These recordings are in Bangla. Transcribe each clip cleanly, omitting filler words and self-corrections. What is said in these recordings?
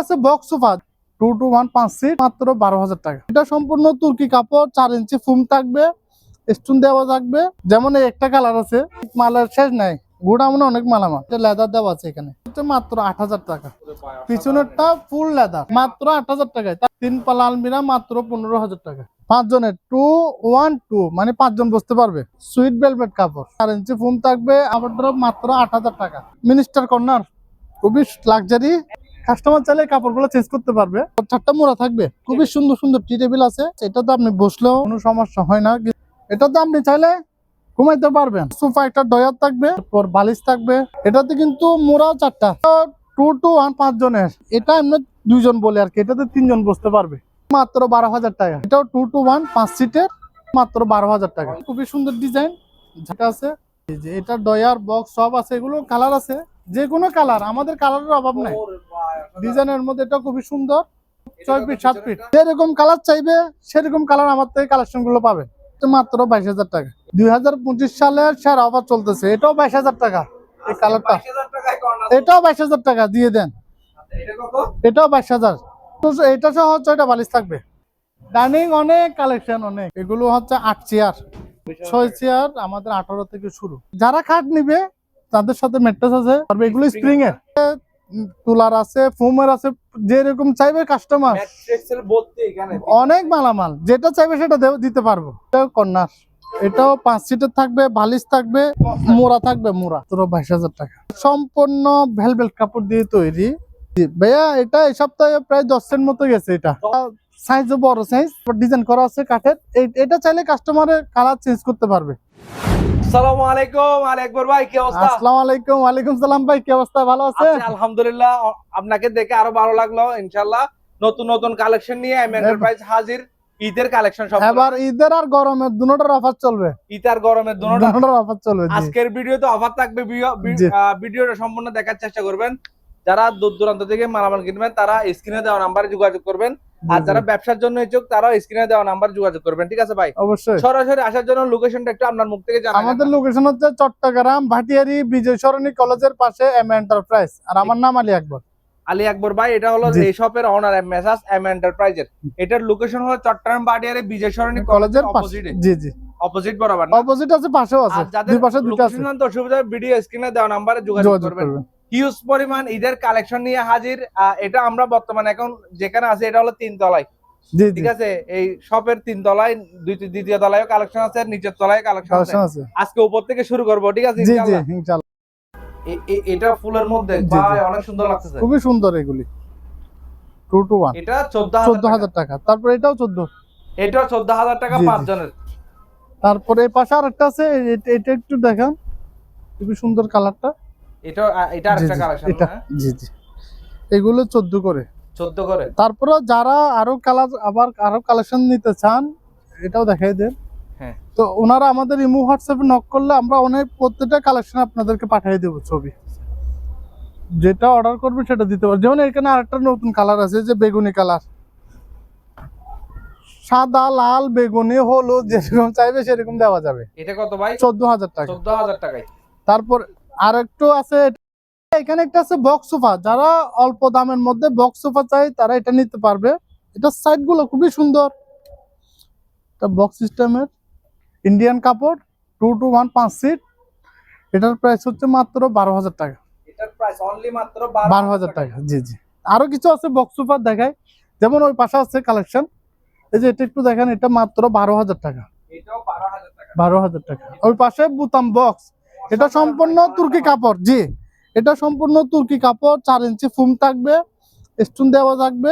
আছে বক্স সোফা 2 to 1 5 সিট মাত্র 12,000 টাকা। এটা সম্পূর্ণ তুর্কি কাপড়, 4 ইঞ্চি ফুম থাকবে, স্টোন দেওয়া থাকবে। যেমন এই একটা কালার আছে, মালের শেষ নাই, গোডাউনে অনেক মালামাল। এটা লেদার দেওয়া আছে এখানে, এটা মাত্র 8,000 টাকা। পিছনেরটা ফুল লেদার মাত্র 8,000 টাকায়। 3 পাল্লা আলমিরা মাত্র 15,000 টাকা। 5 জনের 2-1-2 মানে 5 জন বসতে পারবে। সুইট ভেলভেট কাপড়, 4 ইঞ্চি ফুম থাকবে, আবার ড্রপ মাত্র 8,000 টাকা। মিনিস্টার কর্নার খুবই লাক্সারি, কাস্টমার চাইলে কাপড়গুলো চেঞ্জ করতে পারবে। 4টা মোড়া থাকবে, খুবই সুন্দর সুন্দর টি টেবিল আছে। এটাতে আপনি বসলেও কোনো সমস্যা হয় না। এটাতে আপনি চাইলে ঘুমাইতে পারবেন। সোফা একটা ডয়ার থাকবে, তারপর বালিশ থাকবে। এটাতে কিন্তু মোড়াও 4টা, 2 to 1 5 জনের। এটা এমনি 2 জন বলে আর কি, এটাতে 3 জন বসতে পারবে। মাত্র 12,000 টাকা। এটাও 2 to 1 5 সিটের, মাত্র 12,000 টাকা। খুবই সুন্দর ডিজাইন যেটা আছে। এটা ডয়ার বক্স সব আছে, এগুলো কালার আছে, যে কোনো কালার, আমাদের কালারের অভাব নাই। ডিজাইনের মধ্যে এটা খুবই সুন্দর, 6 ফিট 7 ফিট, যেরকম কালার চাইবে সেরকম কালার আমার থেকে কালেকশন গুলো পাবেন। মাত্র 22,000 টাকা। 2025 সালের সেরা অফার চলতেছে। এটাও 22,000 টাকা। এই কালারটা এটাও 22,000 টাকা দিয়ে দেন। এটাও 22,000। এটা সহ 6টা বালিশ থাকবে। ডাইনিং অনেক কালেকশন, অনেক। এগুলো হচ্ছে 8 চেয়ার, 6 চেয়ার আমাদের 18 থেকে শুরু। যারা খাট নিবে তাদের সাথে ম্যাট্রেস আছে। আর এগুলো স্প্রিং এর, তুলার আছে, ফোমের আছে, যেরকম চাইবে কাস্টমার। অনেক মালামাল, যেটা চাইবে সেটা দিতে পারবো। কর্নার, এটাও 5 সিটের থাকবে, বালিশ থাকবে, মোড়া থাকবে। মোড়া তোর 22,000 টাকা। সম্পূর্ণ ভেলভেট কাপড় দিয়ে তৈরি। ভাইয়া এটা এই সপ্তাহে প্রায় 10 সেন্ট মতো গেছে। এটা সাইজও বড় সাইজ, ডিজাইন করা আছে কাঠের। এটা চাইলে কাস্টমারের কালার চেঞ্জ করতে পারবে। আসসালামু আলাইকুম আলী আকবর ভাই, কি অবস্থা? আসসালামু আলাইকুম। ওয়ালাইকুম সালাম ভাই, কি অবস্থা? ভালো আছে? আলহামদুলিল্লাহ, আপনাকে দেখে আরো ভালো লাগলো। ইনশাআল্লাহ নতুন নতুন কালেকশন নিয়ে এম এন্টারপ্রাইজ হাজির। ঈদের কালেকশন সব, এবার ঈদের আর গরমের দুটোটার অফার চলবে। ঈদ আর গরমের দুটোটার অফার চলবে। আজকের ভিডিওতে অফার থাকবে। ভিডিওটা সম্পূর্ণ দেখার চেষ্টা করবেন। যারা দূর দূরান্ত থেকে মালামাল কিনবেন তারা স্ক্রিনে দেওয়া নাম্বারে যোগাযোগ করবেন। আর যারা ব্যবসার জন্য ইচ্ছুক তারা স্ক্রিনে দেওয়া নাম্বার যোগাযোগ করবেন। ঠিক আছে ভাই? অবশ্যই। সরাসরি আসার জন্য লোকেশনটা একটু আপনার মুখ থেকে জানান। আমাদের লোকেশন হচ্ছে চট্টগ্রাম ভাটিয়ারি বিজয় সরণি কলেজের পাশে এম এন্টারপ্রাইজ। আর আমার নাম আলী আকবর। আলী আকবর ভাই, এটা হলো এই শপের ওনার মেসাজ এম এন্টারপ্রাইজের। এটার লোকেশন হলো চট্টগ্রাম ভাটিয়ারি বিজয় সরণি কলেজের অপোজিটে। জি জি, অপোজিট বরাবর। অপোজিট আছে, পাশেও আছে, দুই পাশে দুটো আছে। লোকেশন অসুবিধা ভিডিও স্ক্রিনে দেওয়া নম্বরে যোগাযোগ করবেন। হিউজ পরিমাণ ঈদের কালেকশন নিয়ে হাজির। এটা আমরা বর্তমানে এখন যেখানে আছি এটা হলো 3 তলায়। ঠিক আছে, এই শপের 3 তলায়, দ্বিতীয় তলায় কালেকশন আছে, নিচের তলায় কালেকশন আছে। আজকে উপর থেকে শুরু করব। ঠিক আছে ইনশাআল্লাহ। জি জি ইনশাআল্লাহ। এটা ফুলের মধ্যে ভাই অনেক সুন্দর লাগতেছে, খুবই সুন্দর। এগুলি 2 to 1, এটা 14,000 টাকা। তারপর এটাও 14, এটাও 14,000 টাকা 5 জনের। তারপরে এই পাশে আরেকটা আছে, এটা একটু দেখান, খুবই সুন্দর কালারটা। এটা আরেকটা কালেকশন। জি জি, এগুলো 14 করে। তারপরে যারা আরো কালার, আবার আরো কালেকশন নিতে চান এটাও দেখাই দেন। হ্যাঁ, তো ওনারা আমাদের ইমো হোয়াটসঅ্যাপে নক করলে আমরা অনেক প্রত্যেকটা কালেকশন আপনাদেরকে পাঠিয়ে দেবো ছবি। যেটা অর্ডার করবে সেটা দিতে পারবে। যেমন এখানে আরেকটা নতুন কালার আছে, যে বেগুনি কালার, সাদা, লাল, বেগুনি, হলুদ, যেরকম চাইবে সেরকম দেওয়া যাবে। এটা কত ভাই? 14,000 টাকা। 14,000 টাকায়। তারপর আরেকটু আছে, এখানে একটা আছে বক্স সোফা। যারা অল্প দামের মধ্যে বক্স সোফা চাই তারা এটা নিতে পারবে। এটা সাইড গুলো খুবই সুন্দর, এটা বক্স সিস্টেমের, ইন্ডিয়ান কাপড়, 2 to 1 5 সিট। এটার প্রাইস হচ্ছে মাত্র 12,000 টাকা। এটার প্রাইস অনলি মাত্র 12,000 টাকা। জি জি, আরো কিছু আছে বক্স সোফা দেখাই। যেমন ওই পাশে আছে কালেকশন, এই যে এটা একটু দেখেন, এটা মাত্র 12,000 টাকা। এটাও 12,000 টাকা। 12,000 টাকা। ওই পাশে বুতাম বক্স, এটা সম্পূর্ণ তুর্কি কাপড়। জি, এটা সম্পূর্ণ তুর্কি কাপড়, 4 ইঞ্চি ফুম থাকবে, স্টোন দেওয়া থাকবে।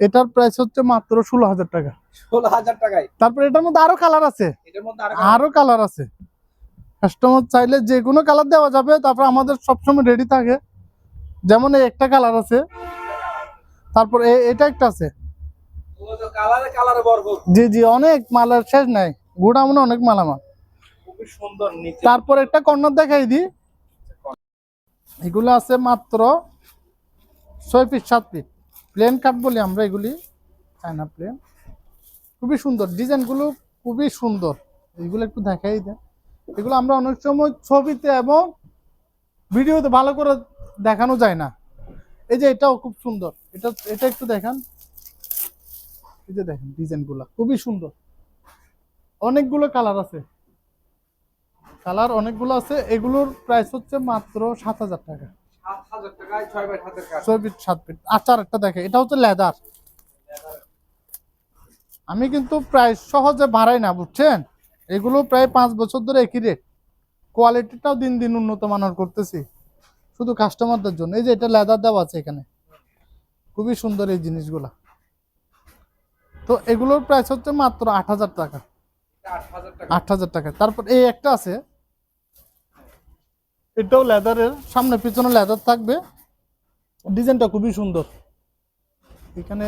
এটার প্রাইস হচ্ছে মাত্র 16,000 টাকা। 16,000 টাকায়। তারপর এটার মধ্যে আরো কালার আছে, এটার মধ্যে আরো কালার আছে। কাস্টমার চাইলে যে কোনো কালার দেওয়া যাবে। তারপর আমাদের সবসময় রেডি থাকে। যেমন এই একটা কালার আছে, তারপর এটা একটা আছে। কালারে ভরপুর। জি জি, অনেক মালের শেষ নাই, গোডাউনে অনেক মালামাল। খুবই সুন্দর। তারপর একটা কর্নার দেখাই দিই। এগুলো আছে মাত্র 6 ফিট 7 ফিট, প্লেন কাট বলি আমরা এগুলি, চায়না প্লেন। খুবই সুন্দর, ডিজাইনগুলো খুবই সুন্দর। এগুলো একটু দেখাই দেন। এগুলো আমরা অনেক সময় ছবিতে এবং ভিডিওতে ভালো করে দেখানো যায় না। এই যে এটাও খুব সুন্দর, এটা এটা একটু দেখেন, এই যে দেখেন ডিজাইন গুলা খুবই সুন্দর, অনেকগুলো কালার আছে, কালার অনেকগুলো আছে। এগুলোর প্রাইস হচ্ছে মাত্র 7,000 টাকা। 7,000 টাকায় 6 বাই 7 এর কাজ। 6 ফিট 7 ফিট। আচ্ছা একটা দেখে, এটা হচ্ছে লেদার। আমি কিন্তু প্রাইস সহজে বাড়াই না, বুঝছেন? এগুলো প্রায় 5 বছর ধরে একই রেট, কোয়ালিটিটাও দিন দিন উন্নত মানের করতেছি শুধু কাস্টমারদের জন্য। এই যে এটা লেদার দেওয়া আছে এখানে, খুবই সুন্দর এই জিনিসগুলা। তো এগুলোর প্রাইস হচ্ছে মাত্র 8,000 টাকা। 8,000 টাকা। 8,000 টাকা। তারপর এই একটা আছে, এটাও লেদারের, সামনে পিছনে লেদার থাকবে, ডিজাইনটা খুবই সুন্দর, এখানে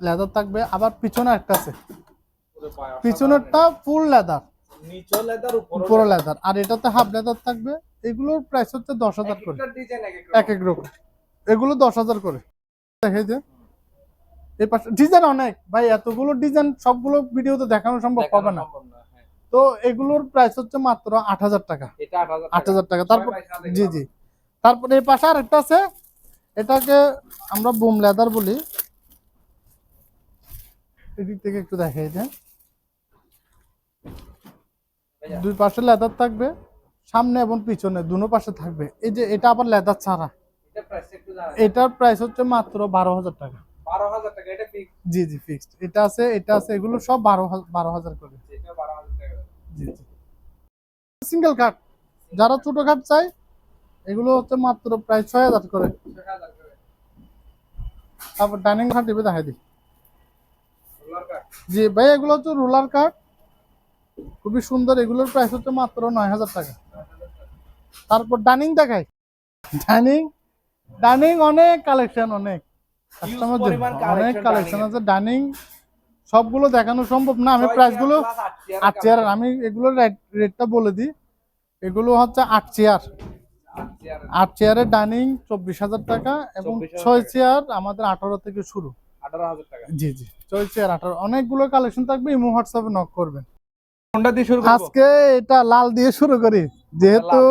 লেদার থাকবে। আবার পিছনে একটা আছে, পিছনেরটা ফুল লেদার, নিচে লেদার উপরে লেদার, আর এটাতে হাফ লেদার থাকবে। এগুলোর প্রাইস হচ্ছে 10,000 করে, ডিজাইন এক এক রকম। এগুলো 10,000 করে। দেখে যে এই পাশে ডিজাইন অনেক ভাই, এতগুলো ডিজাইন সবগুলো ভিডিওতে দেখানো সম্ভব হবে না। তো এগুলোর প্রাইস হচ্ছে মাত্র 8,000 টাকা। এটা 8,000 টাকা। তারপর জি জি, তারপরে এই পাশে আরেকটা আছে, এটাকে আমরা বুম লেদার বলি। এদিক থেকে একটু দেখাই যে দুই পাশে লেদার থাকবে, সামনে এবং পিছনে দুনো পাশে থাকবে। এই যে এটা আবার লেদার ছাড়া, এটা প্রাইস একটু জানেন? এটার প্রাইস হচ্ছে মাত্র 12,000 টাকা। 12,000 টাকা এটা ফিক্স। জি জি ফিক্সড। এটা আছে, এটা আছে, এগুলো সব 12,000 করে। এটা 12,000 টাকা। জি জি। সিঙ্গেল কাট, যারা ছোট কাট চাই এগুলো হচ্ছে মাত্র প্রায় 6,000 করে। 6,000 টাকা। তারপর ডাইনিং কাট দিবে দেখাই দিই। রোলার কাট। জি ভাই, এগুলো হচ্ছে রোলার কাট, খুবই সুন্দর। এগুলোর প্রাইস হচ্ছে মাত্র 9,000 টাকা। তারপর ডাইনিং দেখাই, ডাইনিং, ডাইনিং অনেক কালেকশন, অনেট কাস্টমার পরিমাণ অনেক কালেকশন কালেকশন আছে ডাইনিং, সবগুলো দেখানো সম্ভব না। আমি 6 প্রাইসগুলো চেয়ার প্লাস 8 চেয়ার 8 চেয়ার, আমি এগুলোর রেটটা বলে দিই। এগুলো হচ্ছে 8 চেয়ার, 8 চেয়ারের ডাইনিং 24,000 টাকা, এবং 6 চেয়ার আমাদের 18 থেকে শুরু। 18,000 টাকা। জি জি, 6 চেয়ার 18, অনেকগুলো কালেকশন থাকবে। ইমো হোয়াটসঅ্যাপে নক করবেন। কোনটা দিয়ে শুরু করব? আজকে এটা লাল দিয়ে শুরু করি, যেহেতু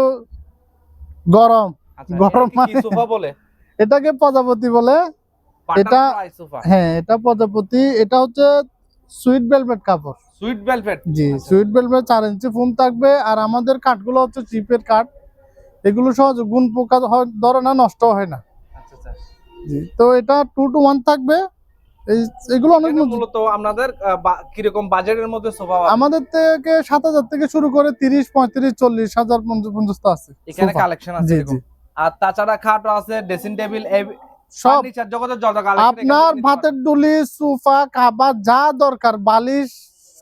গরম। আচ্ছা, গরম এটা কি সোফা বলে? এটাকে প্রজাপতি বলে। এটা বাটারফ্লাই সোফা। হ্যাঁ, এটা প্রজাপতি। এটা হচ্ছে সুইট ভেলভেট কাপড়। Sweet velvet. জি, সুইট ভেলভেট 4 ইঞ্চি ফোম থাকবে। আর আমাদের কাঠগুলো হচ্ছে চিপের কাঠ, এগুলো সহজ গুণ পোকা ধরে না, নষ্ট হয় না। আচ্ছা আচ্ছা। জি, তো এটা 2 to 1 থাকবে। এগুলো অনেক এটা মূলত আপনাদের কি রকম বাজেটের মধ্যে সোফা পাবেন? আমাদের থেকে 7,000 থেকে শুরু করে 30, 35, 40,000 পর্যন্ত আছে এখানে সোফা। কালেকশন আছে জি এরকম। জি, আর তাছাড়া খাটও আছে, ড্রেসিং টেবিল, সব ফার্নিচার জগতের যত কালেকশন আপনার ভাতের ডুলি, সোফা, খাবার যা দরকার, বালিশ,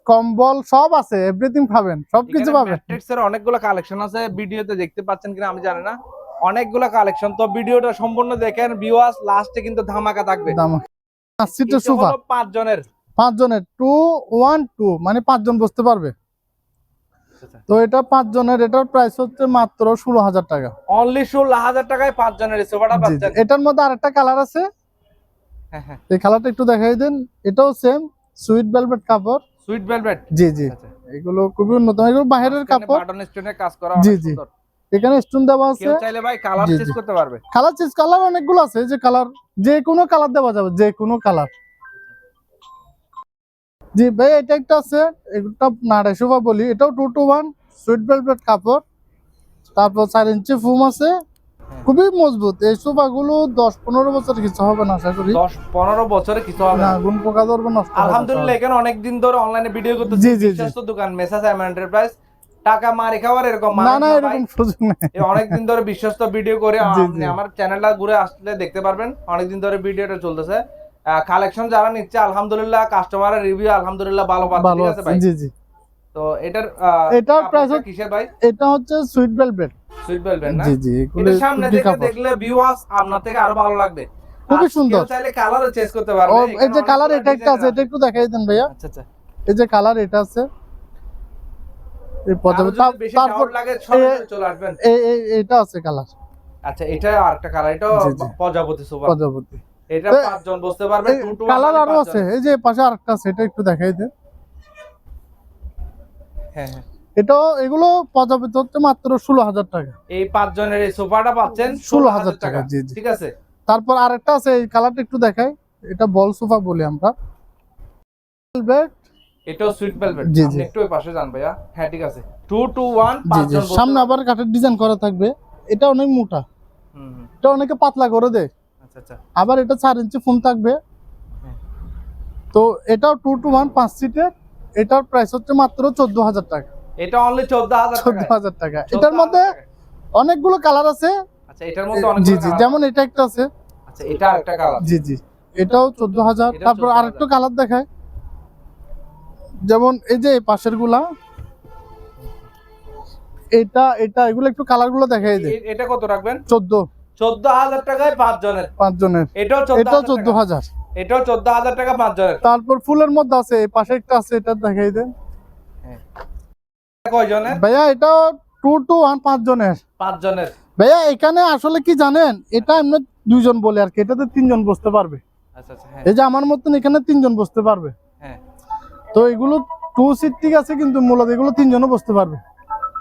কম্বল সব আছে, এভরিথিং পাবেন, সবকিছু পাবেন। ম্যাট্রিক্স এর অনেকগুলো কালেকশন আছে, ভিডিওতে দেখতে পাচ্ছেন কিনা আমি জানি না, অনেকগুলো কালেকশন। তো ভিডিওটা সম্পূর্ণ দেখেন ভিউয়ার্স, লাস্টে কিন্তু ধামাকা থাকবে। দাম সিটের সোফা 5 জনের, 5 জনের 2 1 2 মানে 5 জন বসতে পারবে। তো এটা 5 জনের, এটার প্রাইস হচ্ছে মাত্র 16,000 টাকা। অনলি 16,000 টাকায় 5 জনের এই সোফাটা জি জি, পাচ্ছেন। এটার মধ্যে আরেকটা কালার আছে, হ্যাঁ হ্যাঁ, এই কালারটা একটু দেখাই দেন। এটাও সেম সুইট ভেলভেট কাপড়। Sweet velvet. জি জি, এগুলো খুবই উন্নত, এগুলো বাইরের কাপড়। বাটন স্টোনের কাজ করা জি অনেক জি, সুন্দর। এখানে স্টোন দেওয়া আছে। কেউ চাইলে ভাই কালার জি, চেঞ্জ জি। করতে পারবে। কালার চেঞ্জ, কালার অনেকগুলো আছে, যে কালার যে কোনো কালার দেওয়া যাবে, যে কোনো কালার। জি ভাই, এটা একটা আছে, এটা নাড়াই সোফা বলি। এটাও 2 to 1 সুইট ভেলভেট কাপড়। তারপর 4 ইঞ্চি ফুম আছে, খুবই মজবুত। এই সোফা গুলো 10-15 বছর কিছু হবে না আশা করি। 10-15 বছরে কিছু হবে না, না। গুণ পোকা ধরবে, নষ্ট হবে না। আলহামদুলিল্লাহ, এখানে অনেক দিন ধরে অনলাইনে ভিডিও করতেছি। জি, জি, জি। বিশ্বস্ত দোকান মেসাজ এন্টারপ্রাইজ। টাকা মারি খাওয়ার এরকম না মানুষ না, না ভাই। এরকম সুযোগ নেই। এই অনেকদিন ধরে বিশ্বস্ত ভিডিও করে জি, আপনি জি। আমার চ্যানেলটা ঘুরে আসলে দেখতে পারবেন। অনেকদিন ধরে ভিডিওটা চলতেছে। কালেকশন যারা নিচ্ছে আলহামদুলিল্লাহ, কাস্টমারের রিভিউ আলহামদুলিল্লাহ ভালো পাচ্ছে, ভালো ঠিক আছে আছে। ভাই? জি জি, তো এটার এটার প্রাইস কাপড়টা কিসের ভাই? এটা হচ্ছে সুইট ভেলভেট। সুইট ভেলভেট না? জি জি, এগুলো এটা সামনে খুবই থেকে কাপড়, দেখলে ভিউয়ার্স আপনার থেকে আরো ভালো লাগবে। খুবই আর সুন্দর। কেউ চাইলে কালারও চেঞ্জ করতে ও, পারবে। এই যে কালার, অনেকগুলো এটা একটা আছে, ডিজাইন এটা একটু দেখাই দেন ভাইয়া। আচ্ছা আচ্ছা। এই যে কালার এটা আছে, এই আরো যদি বেশি তারপর ডাউট লাগে সরাসরি চলে আসবেন। এটা আছে কালার। আচ্ছা, এটা আরেকটা কালার, এটা জি, জি। প্রজাপতি সোফা। প্রজাপতি। এটা 5 জন বসতে পারবে। 2 to 1 কালার মানে আরো 5 আছে, জনের। এই যে পাশে আরেকটা আছে, এটা একটু দেখাই দেন। হ্যাঁ হ্যাঁ, এটাও, এগুলো প্রজাপতি হচ্ছে মাত্র 16,000 টাকা। এই 5 জনের এই সোফাটা পাচ্ছেন 16,000 টাকা। জি জি। ঠিক আছে। তারপর আরেকটা আছে, এই কালারটা একটু দেখাই, এটা বল সোফা বলি আমরা। ভেলভেট, এটাও সুইট ভেলভেট। জি, আপনি জি। একটু ওই পাশে যান ভাইয়া। হ্যাঁ ঠিক আছে। 2 to 1 জি, 5 জি। জন বসতে সামনে পারবে। আবার কাঠের ডিজাইন করা থাকবে। এটা অনেক মোটা, হুম হুম। এটা অনেকে পাতলা করে দেয়। আচ্ছা আচ্ছা। আবার এটা 4 ইঞ্চি ফোম থাকবে। হ্যাঁ। তো এটাও 2 to 1 5 সিটের। এটার প্রাইস হচ্ছে মাত্র 14,000 টাকা। এটা অনলি 14,000 টাকায়। 14,000 টাকা। এটার মধ্যে 14,000 টাকায়। অনেকগুলো কালার আছে। আচ্ছা এটার মধ্যে জি, অনেকগুলো জি। কালার। যেমন এটা একটা আছে। আচ্ছা এটা আরেকটা কালার। জি, জি। এটাও 14,000। এটাও তারপর 14,000। আরেকটা কালার দেখায়। যেমন এই যে এই পাশের গুলা, এটা এগুলো একটু কালার গুলো দেখাই দেয়। এটা কত রাখবেন? 14,000 টাকায় 5 জনের। 5 জনের। এটাও এটাও 14,000 টাকা। 14,000। এটাও 14,000 টাকা 5 জনের। তারপর ফুলের মধ্যে আছে, এই পাশে একটা আছে, এটা দেখাই দেন। হ্যাঁ। কয় জনের? ভাইয়া এটা 2 to 1 5 জনের। 5 জনের। ভাইয়া এখানে আসলে কি জানেন, এটা এমনি 2 জন বলে আর কি, এটাতে 3 জন বসতে পারবে। আচ্ছা আচ্ছা হ্যাঁ। এই যে আমার মতন এখানে 3 জন বসতে পারবে। হ্যাঁ। তো এগুলো 2 সিট ঠিক আছে, কিন্তু মূলত এগুলো 3 জনও বসতে পারবে।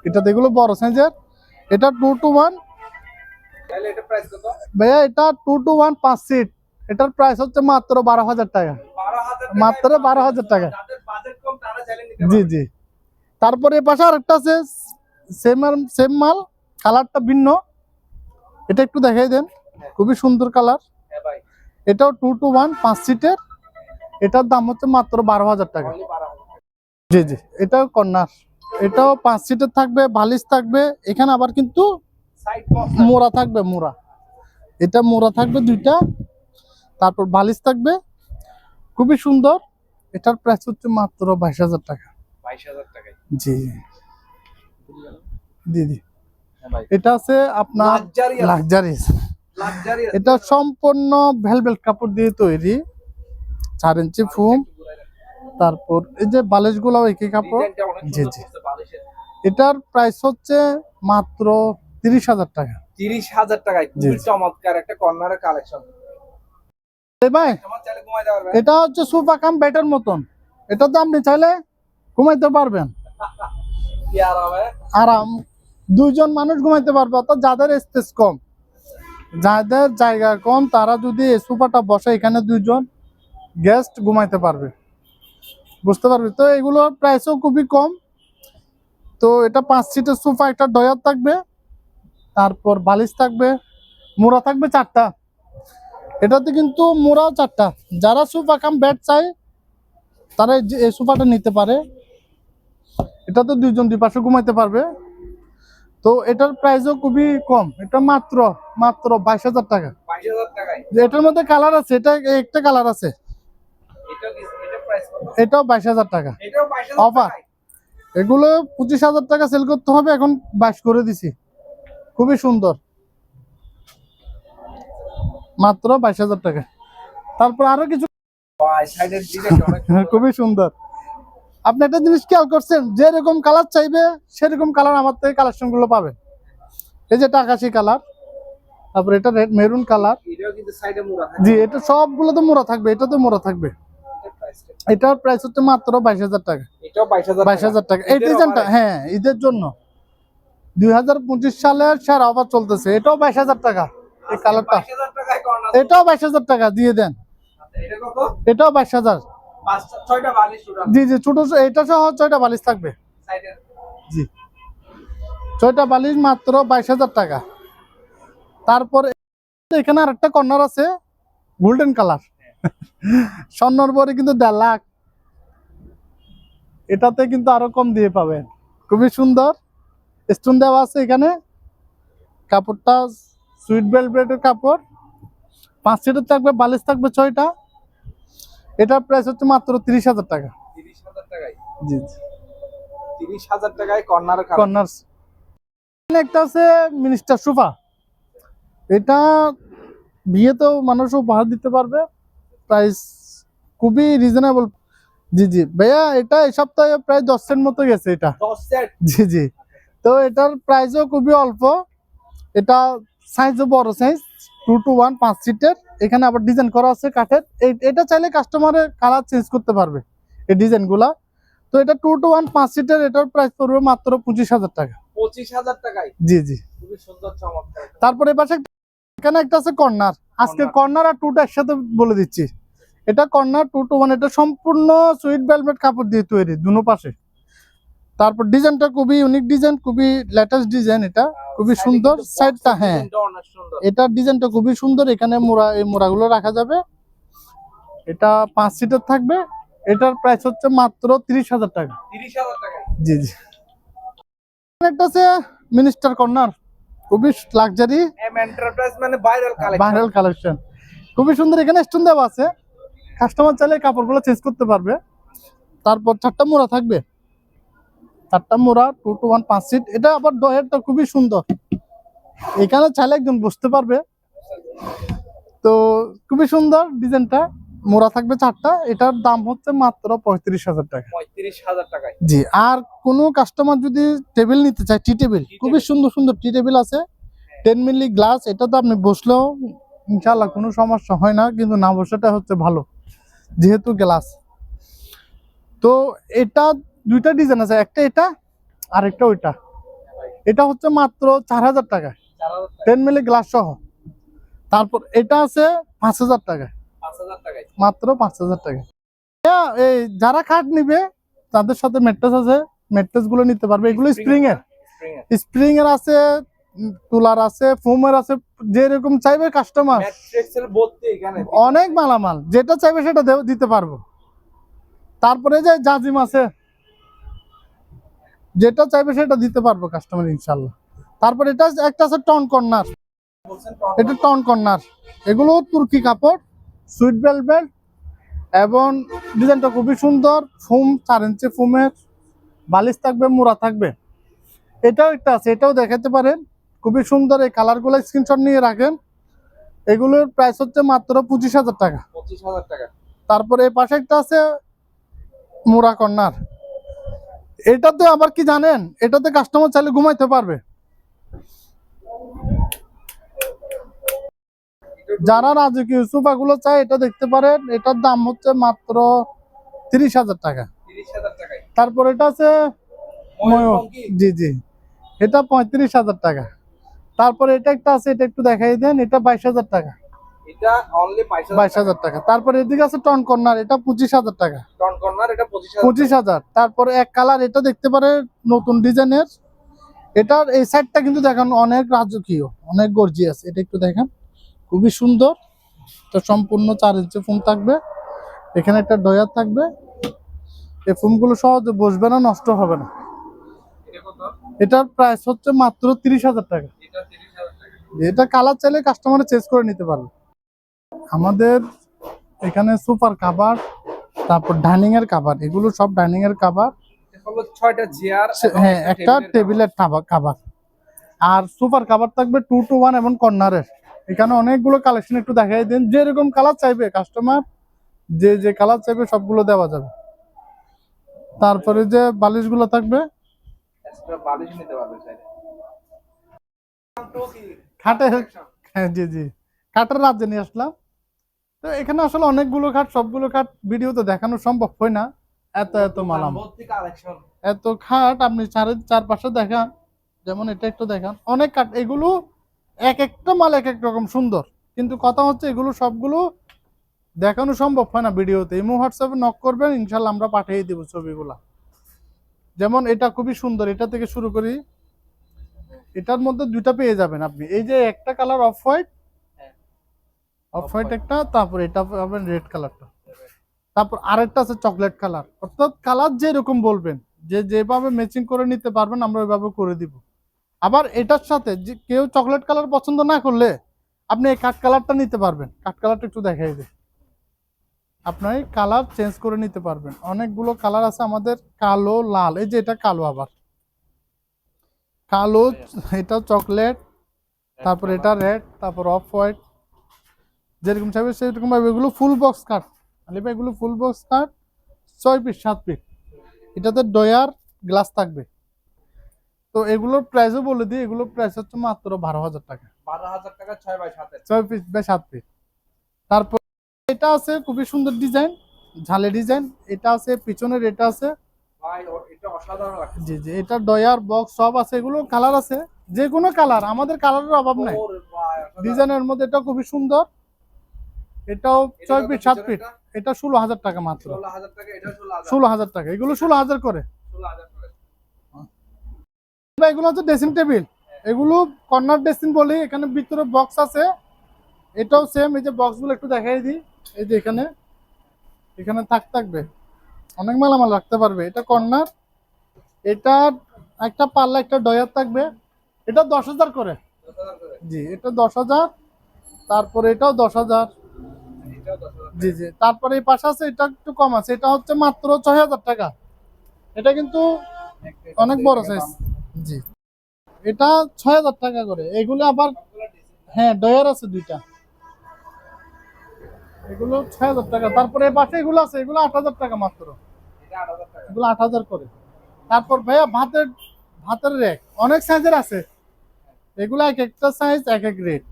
এটাতে এগুলো বড় সাইজের। এটা 2 to 1। তাহলে এটা প্রাইস কত? ভাইয়া এটা 2 to 1 5 সিট। এটার প্রাইস হচ্ছে মাত্র 12,000 টাকা। 12,000 টাকা। মাত্র 12,000 টাকা। যাদের বাজেট কম তারা চাইলে নিতে জি, পারবে। জি। তারপরে এ পাশে আরেকটা আছে, সেম মাল, কালারটা ভিন্ন। এটা একটু দেখাই দেন, খুবই সুন্দর কালার। হ্যাঁ ভাই। এটাও 2 to 1 5 সিটের। এটার দাম হচ্ছে মাত্র 12,000 টাকা। অনলি 12,000 টাকা। জি, জি। এটাও কর্নার। এটাও 5 সিটের থাকবে, বালিশ থাকবে। এখানে আবার কিন্তু সাইড বক্স মোড়া থাকবে, মোড়া। এটা মোড়া থাকবে 2টা। তারপর বালিশ থাকবে, খুবই সুন্দর। এটার প্রাইস হচ্ছে মাত্র 22,000 টাকা। 22,000 টাকায়। জি, দিদি। হ্যাঁ ভাই। এটা আছে আপনার Luxurious। লাক্সারিয়াস। লাক্সারিয়াস। এটা সম্পূর্ণ ভেলভেট কাপড় দিয়ে তৈরি, 4 ইঞ্চি ফোম। তারপর এই যে বালিশগুলো একই কাপড়। ডিজাইনটা অনেক জি, সুন্দর জি। করছে বালিশের। এটার প্রাইস হচ্ছে মাত্র 30,000 টাকা। 30,000 টাকায় জি, খুবই জি। চমৎকার একটা কর্নারের কালেকশন। এই ভাই, তোমার চাইলে ঘুমাইতে পারবে। এটা হচ্ছে সোফা কাম বেডের মতন। এটা তো আপনি চাইলে ঘুমাইতে পারবেন কি আর হবে? আরাম। 2 জন মানুষ ঘুমাইতে পারবে, অর্থাৎ যাদের স্পেস কম, যাদের জায়গা কম, তারা যদি এই সোফাটা বসে, এখানে 2 জন গেস্ট ঘুমাইতে পারবে, বুঝতে পারবে। তো এগুলোর প্রাইসও খুবই কম। তো এটা 5 সিটের সোফা, একটা ডয়ার থাকবে, তারপর বালিশ থাকবে, মোড়া থাকবে 4টা। এটাতে কিন্তু মোড়াও 4টা। যারা সোফা কাম বেড চাই তারা এই সোফাটা নিতে পারে। এটাতে 2 জন 2 পাশে ঘুমাইতে পারবে। তো এটার প্রাইসও খুবই কম। এটা মাত্র 22,000 টাকা। 22,000 টাকায়। যে এটার মধ্যে কালার আছে, এটা একটা কালার আছে। এটা প্রাইস কত? এটাও 22,000 টাকা। এটাও 22,000 অফার। টাকায়। এগুলো 25,000 টাকা সেল করতে হবে, এখন 22 করে দিছি। খুবই সুন্দর, মাত্র 22,000 টাকা। তারপর আরো কিছু ভাই সাইডের ডিজাইনটা অনেক সুন্দর। খুবই সুন্দর। আপনি একটা জিনিস খেয়াল করছেন, যেরকম কালার চাইবে সেরকম কালার আমার থেকে কালেকশন গুলো পাবেন। এই যে এটা আকাশি কালার, তারপর এটা রেড মেরুন কালার। এটাও কিন্তু সাইডে মোড়া থাকে। জি, এটা সবগুলো তো মোড়া থাকবে, এটা তো মোড়া থাকবে। এটার প্রাইসটা। এটার প্রাইস হচ্ছে মাত্র 22,000 টাকা। এটাও 22,000 টাকা। 22,000 টাকা। এই ডিজাইনটা, হ্যাঁ, ঈদের জন্য 2025 সালের সেরা অফার চলতেছে। এটাও 22,000 টাকা। এই কালারটা 22,000 টাকায় কর্নার। এটাও 22,000 টাকা দিয়ে দেন। আচ্ছা এটা কত? এটাও 22,000। 6টা বালিশ ওটা। জি, জি। ছোট এটা সহ 6টা বালিশ থাকবে। সাইডের। জি, 6টা বালিশ মাত্র 22,000 টাকা। তারপর এখানে আরেকটা কর্নার আছে, গোল্ডেন কালার, স্বর্ণর পরে কিন্তু 1.5 লাখ। এটাতে কিন্তু আরো কম দিয়ে পাবেন। খুবই সুন্দর, স্টোন দেওয়া আছে এখানে। কাপড়টা সুইট ভেলভেটের কাপড়। 5 সিটের থাকবে, বালিশ থাকবে 6টা। এটার প্রাইস হচ্ছে মাত্র 30,000 টাকা। 30,000 টাকায়। জি, জি। 30,000 টাকায় কর্নারের কালেকশন। কর্নার। একটা আছে মিনিস্টার সোফা। এটা বিয়েতেও মানুষ উপহার দিতে পারবে। প্রাইস খুবই রিজনেবল। জি, জি। ভাইয়া এটা এই সপ্তাহে প্রায় 10 সেন্ট মতো গেছে এটা। 10 সেট। জি, জি। তো এটার প্রাইসও খুবই অল্প। এটা সাইজও বড় সাইজ, 2 to 1 5 সিটের। এখানে আবার ডিজাইন করা আছে কাঠের। এটা চাইলে কাস্টমারের কালার চেঞ্জ করতে পারবে, এই ডিজাইনগুলা। তো এটা 2 to 1 5 সিটের। এটার প্রাইস পড়বে মাত্র 25,000 টাকা। 25,000 টাকায়। জি, জি। খুবই সুন্দর চমৎকার। তারপরে এপাশে এখানে একটা আছে কর্নার, আজকে কর্নার আর টুটা একসাথে বলে দিচ্ছি। এটা কর্নার 2 to 1, এটা সম্পূর্ণ সুইট ভেলভেট কাপড় দিয়ে তৈরি দুনো পাশে। তারপর ডিজাইনটা খুবই ইউনিক ডিজাইন, খুবই লেটেস্ট ডিজাইন, এটা খুবই সুন্দর সাইডটা। হ্যাঁ, এটা ডিজাইনটা খুবই সুন্দর। এখানে মোড়া, এই মোড়াগুলো রাখা যাবে। এটা 5 সিটের থাকবে। এটার প্রাইস হচ্ছে মাত্র 30,000 টাকা। 30,000 টাকা। জি জি। একটা আছে মিনিস্টার কর্নার, খুবই লাক্সারি এন্টারপ্রাইজ মানে ভাইরাল কালেকশন। ভাইরাল কালেকশন, খুবই সুন্দর। এখানে স্টোন দেওয়া আছে, কাস্টমার চাইলে কাপড়গুলো চেঞ্জ করতে পারবে। তারপর 4টা মোড়া থাকবে, 4টা মোড়া 2 to 1 5 সিট। এটা আবার ডয়ারটা খুবই সুন্দর, এখানে চাইলে একজন বসতে পারবে। তো খুবই সুন্দর ডিজাইনটা, মোড়া থাকবে 4টা। এটার দাম হচ্ছে মাত্র 35,000 টাকা। 35,000 টাকায়। জি। আর কোনো কাস্টমার যদি টেবিল নিতে চায়, টি টেবিল, খুবই সুন্দর সুন্দর টি টেবিল আছে, 10 মিলি গ্লাস। এটা তো আপনি বসলেও ইনশাআল্লাহ কোনো সমস্যা হয় না, কিন্তু না বসাটা হচ্ছে ভালো যেহেতু গ্লাস। তো এটা 2টা ডিজাইন আছে, একটা এটা আর একটা ওইটা। এটা হচ্ছে মাত্র 4,000 টাকা, 10 মিলি গ্লাস সহ। তারপর এটা আছে 5,000 টাকা, 5,000 টাকায়। মাত্র 5,000 টাকা। এই যারা খাট নিবে তাদের সাথে ম্যাট্রেস আছে, ম্যাট্রেস গুলো নিতে পারবে। এগুলো স্প্রিং এর আছে, তুলার আছে, ফোমের আছে, যেরকম চাইবে কাস্টমার। ম্যাট্রেসের ভর্তি এখানে অনেক মালামাল, যেটা চাইবে সেটা দিতে পারবো। তারপরে যে জাজিম আছে, যেটা চাইবে সেটা দিতে পারবো কাস্টমার ইনশাল্লাহ। তারপর এটা একটা আছে টন কর্নার, এটা টন কর্নার। এগুলো তুর্কি কাপড়, সুইট ভেলভেট, এবং ডিজাইনটা খুবই সুন্দর। ফোম 4 ইঞ্চি ফোমের বালিশ থাকবে, মোড়া থাকবে। এটাও একটা আছে, এটাও দেখাতে পারেন, খুবই সুন্দর। এই কালারগুলো স্ক্রিনশট নিয়ে রাখেন। এগুলোর প্রাইস হচ্ছে মাত্র 25,000 টাকা। 25,000 টাকা। তারপরে এই পাশে একটা আছে মোড়া কর্নার। এটাতে আবার কি জানেন, এটাতে কাস্টমার চাইলে ঘুমাইতে পারবে। যারা রাজকীয় সোফা গুলো চায় এটা দেখতে পারেন। এটার দাম হচ্ছে মাত্র 30,000 টাকা। 30,000 টাকায়। তারপর এটা আছে ময়ূর, জি জি, এটা 35,000 টাকা। তারপর এটা একটা আছে, এটা একটু দেখাই দেন, এটা 22,000 টাকা। এটা অনলি 22,000 টাকা। তারপর এদিকে আছে টন কর্নার, এটা 25,000 টাকা। টন কর্নার, এটা 25,000। 25,000। তারপর এক কালার, এটা দেখতে পারে নতুন ডিজাইনের। এটার এই সাইডটা কিন্তু দেখেন অনেক রাজকীয়, অনেক গর্জিয়াস। এটা একটু দেখেন, খুবই সুন্দর। তো সম্পূর্ণ 4 ইঞ্চি ফোম থাকবে, এখানে একটা ডয়ার থাকবে। এই ফোমগুলো সহজে বসবে না, নষ্ট হবে না। এটা কত? এটার প্রাইস হচ্ছে মাত্র 30,000 টাকা। এটা 30,000 টাকা। এটা কালার চাইলে কাস্টমার চেঞ্জ করে নিতে পারবে। আমাদের এখানে সুপার কাভার, তারপর ডাইনিং এর কাভার, এগুলো সব ডাইনিং এর কাভার। এটা হলো 6টা চেয়ার, হ্যাঁ, একটা টেবিলের কাভার। আর সুপার কাভার থাকবে 2 to 1 এবং কর্নারের। এখানে অনেকগুলো কালেকশন, একটু দেখাই দেন। যেরকম কালার চাইবে কাস্টমার, যে যে কালার চাইবে সবগুলো দেওয়া যাবে। তারপরে যে বালিশগুলো থাকবে, এক্সট্রা বালিশ নিতে পারবে চাইলে। খাটের, হ্যাঁ জি জি, খাটের রাজ্যে নিয়ে আসলাম। তো এখানে আসলে অনেকগুলো খাট, সবগুলো খাট ভিডিওতে দেখানো সম্ভব হয় না, এত এত মালাম, ভর্তি কালেকশন। এত খাট আপনি চারপাশে দেখান। যেমন এটা একটু দেখান, অনেক কাঠ। এগুলো এক একটা মাল এক এক রকম সুন্দর, কিন্তু কথা হচ্ছে এগুলো সবগুলো দেখানো সম্ভব হয় না ভিডিওতে। ইমো হোয়াটসঅ্যাপে নক করবেন, ইনশাল্লাহ আমরা পাঠিয়ে দিব ছবিগুলা। যেমন এটা খুবই সুন্দর, এটা থেকে শুরু করি। এটার মধ্যে 2টা পেয়ে যাবেন আপনি। এই যে একটা কালার অফ হোয়াইট, একটা, তারপর এটা পাবেন রেড কালারটা, তারপর আরেকটা আছে চকলেট কালার। অর্থাৎ কালার যেরকম বলবেন, যে যেভাবে ম্যাচিং করে নিতে পারবেন আমরা ওইভাবে করে দিব। আবার এটার সাথে যে কেউ চকলেট কালার পছন্দ না করলে আপনি এই কাঠ কালারটা নিতে পারবেন। কাঠ কালারটা একটু দেখাই দিই, আপনি কালার চেঞ্জ করে নিতে পারবেন। অনেকগুলো কালার আছে আমাদের, কালো, লাল। এই যে এটা কালো, আবার কালো, এটা চকলেট, তারপর এটা রেড, তারপর অফ হোয়াইট। যেরকম চাইবে সেরকম ভাবে। এগুলো ফুল বক্স কাঠ, এগুলো ফুল বক্স কাঠ, 6 পিস 7 পিস। এটাতে ডয়ার গ্লাস থাকবে। তো এগুলোর প্রাইসও বলে দিই, এগুলোর প্রাইস হচ্ছে মাত্র 12,000 টাকা। 12,000 টাকা 6 বাই 7 এর। 6 পিস বাই 7 পিস। তারপর এটা আছে খুবই সুন্দর ডিজাইন, ঝালে ডিজাইন। এটা আছে পিছনের, এটা আছে, ভাই এটা অসাধারণ লাগছে। জি জি, এটা ডয়ার বক্স সব আছে। এগুলো কালার আছে, যে কোনো কালার, আমাদের কালারের অভাব নাই। ওরে ভাই ডিজাইনের মধ্যে এটা খুবই সুন্দর, এটাও 6 ফিট 7 ফিট, এটা 16,000 টাকা মাত্র। 16,000 টাকা, এটা 16,000। 16,000 টাকা, এগুলো 16,000 করে। 16,000 করে। এগুলো হচ্ছে ড্রেসিং টেবিল, এগুলো কর্নার ড্রেসিং বলি। এখানে ভিতরে বক্স আছে, এটাও সেম। এই যে বক্সগুলো একটু দেখাই দিই, এই যে এখানে এখানে থাকবে, অনেক মালামাল রাখতে পারবে। এটা কর্নার, এটা একটা পাল্লা একটা ডয়ার থাকবে, এটা 10,000 করে। 10,000 করে। জি, এটা 10,000। তারপরে এটাও 10,000। এটাও 10,000। জি জি। তারপরে এই পাশে আছে, এটা একটু কম আছে, এটা হচ্ছে মাত্র 6,000 টাকা। এটা কিন্তু অনেক বড় সাইজ। জি, এটা 6,000 টাকা করে। এগুলো আবার হ্যাঁ ডয়ার আছে দুইটা, এগুলো 6,000 টাকা। তারপরে এই পাশে এগুলো আছে, এগুলো 8,000 টাকা মাত্র। এটা 8,000 টাকা। এগুলো 8,000 করে। তারপর ভাইয়া ভাতের রেক অনেক সাইজের আছে, এগুলো এক একটা সাইজ এক এক রেট।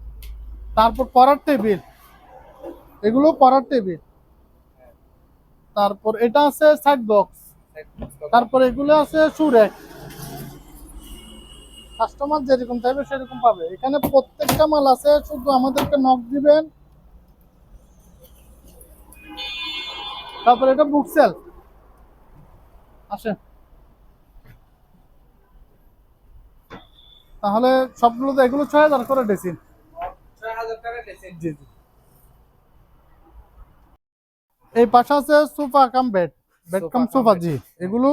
তারপর পড়ার টেবিল, এগুলো পড়ার টেবিল। তারপর এটা আছে সাইড বক্স। তারপর এগুলো আছে শু রেক। কাস্টমার যেরকম চাইবে সেরকম পাবে, এখানে প্রত্যেকটা মাল আছে, শুধু আমাদেরকে নক দিবেন। তারপর এটা বুক সেল আসে, তাহলে সবগুলো তো এগুলো 6,000 করে ডেসিন। 6,000 টাকা ড্রেসিং। জি জি। এই পাশে আছে sofa cum bed, bed cum sofa. জি, এগুলো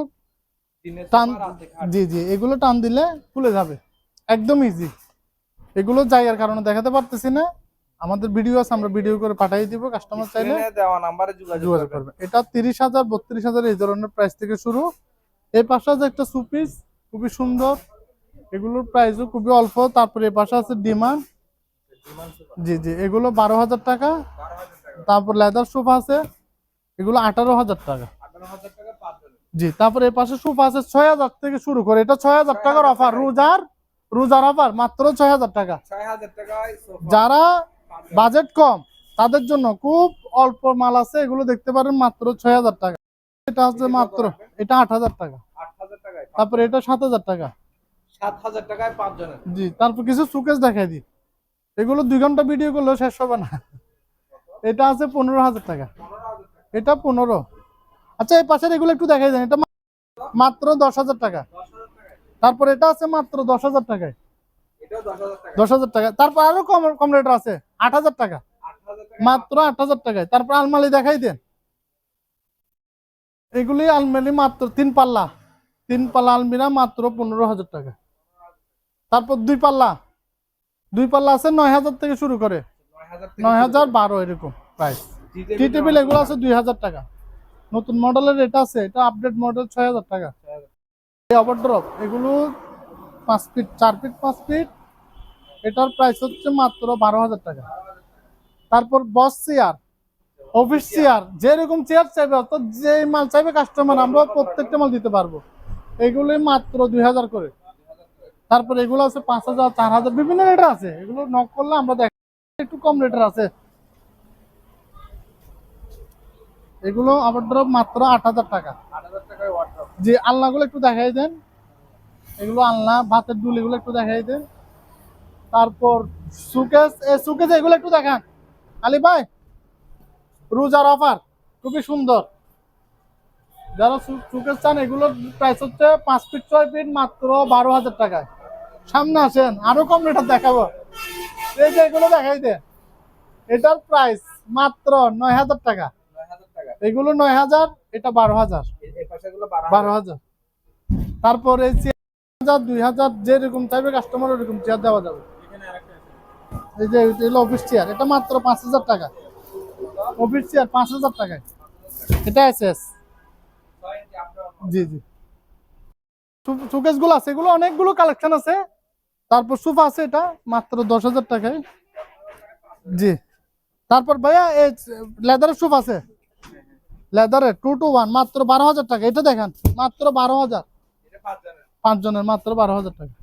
তিনের টান, সোফা আছে খাট। জি জি, এগুলো টান দিলে খুলে যাবে, একদম ইজি। এগুলো জায়গার কারণে দেখাতে পারতেছি না, আমাদের ভিডিও আছে, আমরা ভিডিও করে পাঠিয়ে দিব, কাস্টমার চাইলে স্ক্রিনে দেওয়া নাম্বারে যোগাযোগ যোগাযোগ করবেন। করবে। এটা 30,000 32,000 এই ধরনের প্রাইস থেকে শুরু। এই পাশে আছে একটা সুপিস, খুবই সুন্দর, এগুলোর প্রাইসও খুবই অল্প। তারপরে এই পাশে আছে ডিমান্ড, জি জি, এগুলো 12,000 টাকা। 12,000 টাকা। তারপর লেদার সোফা আছে, এগুলো 18,000 টাকা। 18,000 টাকা 5 জনের। জি, তারপরে এই পাশে সোফা আছে 6,000 থেকে শুরু করে, এটা 6,000 টাকার অফার, রোজার অফার, মাত্র 6,000 টাকা। 6,000 টাকায় সোফা। যারা বাজেট কম তাদের জন্য খুব অল্প মাল আছে, এগুলো দেখতে পারেন মাত্র 6,000 টাকা। এটা হচ্ছে মাত্র, এটা 8,000 টাকা। 8,000 টাকায়। তারপরে এটা 7,000 টাকা। 7,000 টাকায় 5 জনের। জি, তারপর কিছু সুকেস দেখাই দিই, এগুলো 2 ঘন্টা ভিডিও করলেও শেষ হবে না। এটা আছে 15,000 টাকা, 15,000 টাকা। এটা 15। আচ্ছা, এই পাশের এগুলো একটু দেখাই দেন, এটা মাত্র 10,000 টাকা। 10,000 টাকায়। তারপর এটা আছে মাত্র 10,000 টাকায়, এটাও 10,000 টাকা। 10,000 টাকা। তারপর আরো কম কম রেটের আছে 8,000 টাকা, 8,000 টাকা। মাত্র 8,000 টাকায়। তারপর আলমারি দেখাই দেন, এগুলি আলমারি মাত্র 3 পাল্লা, 3 পাল্লা আলমিরা মাত্র 15,000 টাকা। তারপর 2 পাল্লা, 2 পাল্লা আছে 9,000 থেকে শুরু করে, 9,000 থেকে। 9,000 12 এরকম প্রাইস। টি টেবিল এগুলো আছে 2,000 টাকা। নতুন মডেলের এটা আছে, এটা আপডেট মডেল 6,000 টাকা। এই ওভারড্রপ এগুলো 5 ফিট 4 ফিট 5 ফিট, এটার প্রাইস হচ্ছে মাত্র 12,000 টাকা। তারপর বস চেয়ার, অফিস চেয়ার, যেরকম চেয়ার চাইবে অর্থাৎ যে মাল চাইবে কাস্টমার, আমরা প্রত্যেকটা মাল দিতে পারবো। এগুলি মাত্র 2,000 করে। তারপর এগুলো আছে 5,000 4,000 বিভিন্ন রেটের আছে, এগুলো নক করলে আমরা দেখ, একটু কম রেটের আছে। এগুলো ওভারড্রপ মাত্র 8,000 টাকা। 8,000 টাকায় ওয়ার্ডরোব। যে আলনাগুলো একটু দেখাই দেন, এগুলো আলনা, ভাতের ডুল, এগুলো একটু দেখাই দেন। তারপর সুকেস, সুকেস এগুলো একটু দেখান আলী ভাই, রোজার অফার, খুবই সুন্দর। যারা সুকেস চান, এগুলোর প্রাইস হচ্ছে 5 ফিট 6 ফিট মাত্র 12,000 টাকায়। সামনে আসেন, আরো কম রেটার দেখাবো। এই যে এগুলো দেখাই দেন, এটার প্রাইস মাত্র 9,000 টাকা। 9,000 টাকা। এগুলো 9,000, এটা 12,000। এই পাশেগুলো 12,000। 12,000। তারপর এই 1,000 2,000 যেরকম চাইবে কাস্টমার ওরকম চেয়ার দেওয়া যাবে। এখানে আরেকটা আছে। এই যে এটা হলো অফিস চেয়ার, এটা মাত্র 5,000 টাকা। অফিস চেয়ার 5,000 টাকায়, এটা এসএস। 6 ইঞ্চি আপনার। জি জি। শোকেস গুলো আছে, এগুলো অনেকগুলো কালেকশন আছে। তারপর সোফা আছে, এটা মাত্র 10,000 টাকায়। জি। তারপর ভাইয়া এই লেদারের সোফা আছে, লেদারের 2 to 1 মাত্র 12,000 টাকা। এটা দেখেন মাত্র 12,000, এটা 5 জনের। 5 জনের মাত্র 12,000 টাকা।